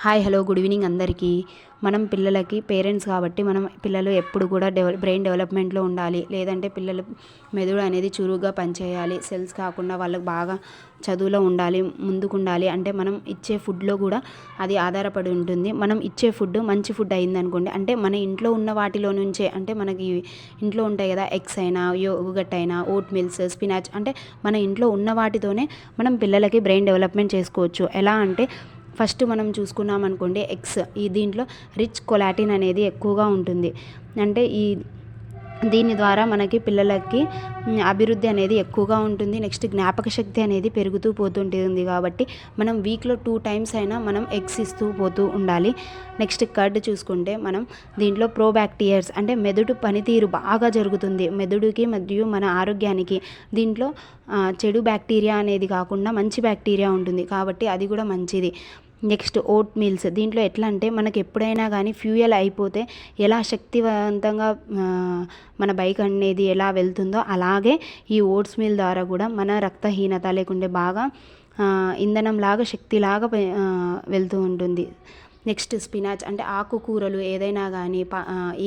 Hi hello good evening అందరికీ. మనం పిల్లలకి పేరెంట్స్ కాబట్టి మనం పిల్లలు ఎప్పుడు కూడా బ్రెయిన్ డెవలప్మెంట్లో ఉండాలి. లేదంటే పిల్లలు మెదడు అనేది చురుగ్గా పనిచేయాలి. సెల్స్ కాకుండా వాళ్ళకి బాగా చదువులో ఉండాలి, ముందుకుండాలి అంటే మనం ఇచ్చే ఫుడ్లో కూడా అది ఆధారపడి ఉంటుంది. మనం ఇచ్చే ఫుడ్ మంచి ఫుడ్ అయిందనుకోండి, అంటే మన ఇంట్లో ఉన్న వాటిలో నుంచే, అంటే మనకి ఇంట్లో ఉంటాయి కదా, ఎగ్స్ అయినా యోగట్ అయినా ఓట్ మిల్స్ స్పినాచ్, అంటే మన ఇంట్లో ఉన్న వాటితోనే మనం పిల్లలకి బ్రెయిన్ డెవలప్మెంట్ చేసుకోవచ్చు. ఎలా అంటే ఫస్ట్ మనం చూసుకున్నాం అనుకోండి, ఎగ్స్ దీంట్లో రిచ్ కొలాటిన్ అనేది ఎక్కువగా ఉంటుంది. అంటే దీని ద్వారా మనకి పిల్లలకి అభివృద్ధి అనేది ఎక్కువగా ఉంటుంది. నెక్స్ట్ జ్ఞాపక శక్తి అనేది పెరుగుతూ పోతుంటుంది. కాబట్టి మనం వీక్లో 2 times అయినా మనం ఎగ్స్ ఇస్తూ పోతూ ఉండాలి. నెక్స్ట్ కర్డ్ చూసుకుంటే మనం దీంట్లో ప్రోబ్యాక్టీరియర్స్, అంటే మెదడు పనితీరు బాగా జరుగుతుంది. మెదడుకి మరియు మన ఆరోగ్యానికి దీంట్లో చెడు బ్యాక్టీరియా అనేది కాకుండా మంచి బ్యాక్టీరియా ఉంటుంది, కాబట్టి అది కూడా మంచిది. నెక్స్ట్ ఓట్ మీల్స్, దీంట్లో ఎట్లా అంటే మనకి ఎప్పుడైనా కానీ ఫ్యూయల్ అయిపోతే ఎలా శక్తివంతంగా మన బైక్ అనేది ఎలా వెళ్తుందో, అలాగే ఈ ఓట్స్ మీల్ ద్వారా కూడా మన రక్తహీనత లేకుంటే బాగా ఇంధనంలాగా శక్తిలాగా వెళ్తూ ఉంటుంది. నెక్స్ట్ స్పినాచ్, అంటే ఆకుకూరలు ఏదైనా కానీ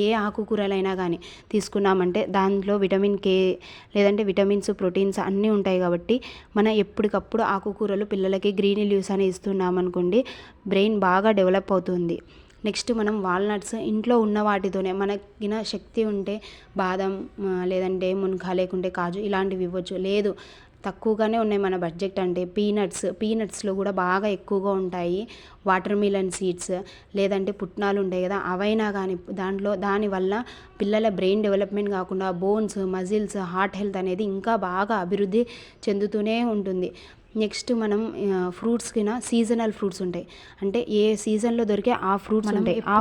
ఏ ఆకుకూరలైనా కానీ తీసుకున్నామంటే దాంట్లో విటమిన్ కే లేదంటే విటమిన్స్, ప్రోటీన్స్ అన్నీ ఉంటాయి. కాబట్టి మనం ఎప్పటికప్పుడు ఆకుకూరలు పిల్లలకి గ్రీన్ లీవ్స్ అని ఇస్తున్నామనుకోండి, బ్రెయిన్ బాగా డెవలప్ అవుతుంది. నెక్స్ట్ మనం వాల్నట్స్ ఇంట్లో ఉన్న వాటితోనే, మనకిన శక్తి ఉంటే బాదం లేదంటే మునగా లేకుంటే కాజు ఇలాంటివి ఇవ్వచ్చు. లేదు తక్కువగానే ఉన్నాయి మన బడ్జెట్ అంటే పీనట్స్లో కూడా బాగా ఎక్కువగా ఉంటాయి. వాటర్ మిలన్ సీడ్స్ లేదంటే పుట్నాలు ఉంటాయి కదా, అవైనా కానీ దానివల్ల పిల్లల బ్రెయిన్ డెవలప్మెంట్ కాకుండా బోన్స్, మజిల్స్, హార్ట్ హెల్త్ అనేది ఇంకా బాగా అభివృద్ధి చెందుతూనే ఉంటుంది. నెక్స్ట్ మనం ఫ్రూట్స్కిన సీజనల్ ఫ్రూట్స్ ఉంటాయి, అంటే ఏ సీజన్లో దొరికే ఆ ఫ్రూట్స్ ఉంటాయి. ఆ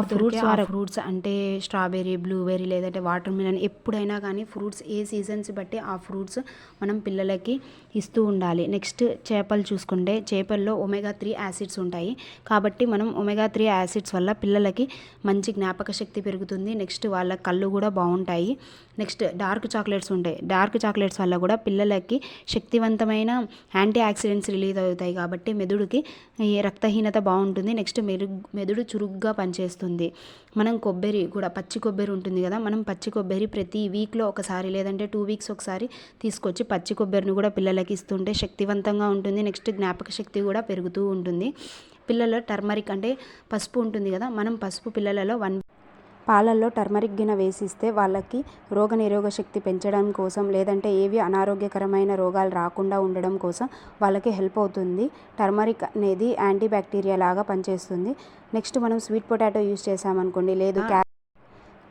ఫ్రూట్స్ అంటే స్ట్రాబెర్రీ, బ్లూబెర్రీ లేదంటే వాటర్ మిలన్, ఎప్పుడైనా కానీ ఫ్రూట్స్ ఏ సీజన్స్ బట్టి ఆ ఫ్రూట్స్ మనం పిల్లలకి ఇస్తూ ఉండాలి. నెక్స్ట్ చేపలు చూసుకుంటే చేపల్లో ఒమేగా 3 యాసిడ్స్ ఉంటాయి, కాబట్టి మనం ఒమేగా 3 యాసిడ్స్ వల్ల పిల్లలకి మంచి జ్ఞాపక శక్తి పెరుగుతుంది. నెక్స్ట్ వాళ్ళ కళ్ళు కూడా బాగుంటాయి. నెక్స్ట్ డార్క్ చాక్లెట్స్ ఉంటాయి, డార్క్ చాక్లెట్స్ వల్ల కూడా పిల్లలకి శక్తివంతమైన యాంటీ ఆక్సిడెంట్స్ రిలీజ్ అవుతాయి, కాబట్టి మెదడుకి రక్తహీనత బాగుంటుంది. నెక్స్ట్ మెదడు చురుగ్గా పనిచేస్తుంది. మనం కొబ్బరి కూడా, పచ్చి కొబ్బరి ఉంటుంది కదా, మనం పచ్చి కొబ్బరి ప్రతి వీక్లో ఒకసారి లేదంటే 2 weeks ఒకసారి తీసుకొచ్చి పచ్చి కొబ్బరిని కూడా పిల్లలకి ఇస్తుంటే శక్తివంతంగా ఉంటుంది. నెక్స్ట్ జ్ఞాపక శక్తి కూడా పెరుగుతూ ఉంటుంది. పిల్లలు టర్మరిక్, అంటే పసుపు ఉంటుంది కదా, మనం పసుపు పిల్లలలో పాలల్లో టర్మరిక్ గిన వేసిస్తే వాళ్ళకి రోగనిరోధక శక్తి పెంచడం కోసం, లేదంటే ఏవి అనారోగ్యకరమైన రోగాలు రాకుండా ఉండడం కోసం వాళ్ళకి హెల్ప్ అవుతుంది. టర్మరిక్ అనేది యాంటీ బ్యాక్టీరియా లాగా పనిచేస్తుంది. నెక్స్ట్ మనం స్వీట్ పొటాటో యూస్ చేసామనుకోండి, లేదు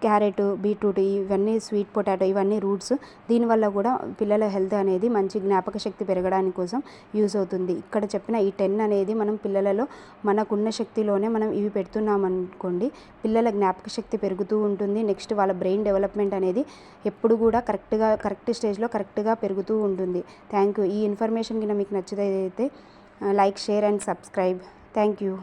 క్యారెట్, బీట్రూట్, ఇవన్నీ స్వీట్ పొటాటో, ఇవన్నీ రూట్స్, దీనివల్ల కూడా పిల్లల హెల్త్ అనేది మంచి జ్ఞాపక శక్తి పెరగడానికి కోసం యూస్ అవుతుంది. ఇక్కడ చెప్పిన ఈ 10 అనేది మనం పిల్లలలో మనకున్న శక్తిలోనే మనం ఇవి పెడుతున్నాం అనుకోండి, పిల్లల జ్ఞాపక శక్తి పెరుగుతూ ఉంటుంది. నెక్స్ట్ వాళ్ళ బ్రెయిన్ డెవలప్మెంట్ అనేది ఎప్పుడు కూడా కరెక్ట్ స్టేజ్లో కరెక్ట్గా పెరుగుతూ ఉంటుంది. Thank you. ఈ ఇన్ఫర్మేషన్ కింద మీకు నచ్చితే like, share and subscribe. Thank you.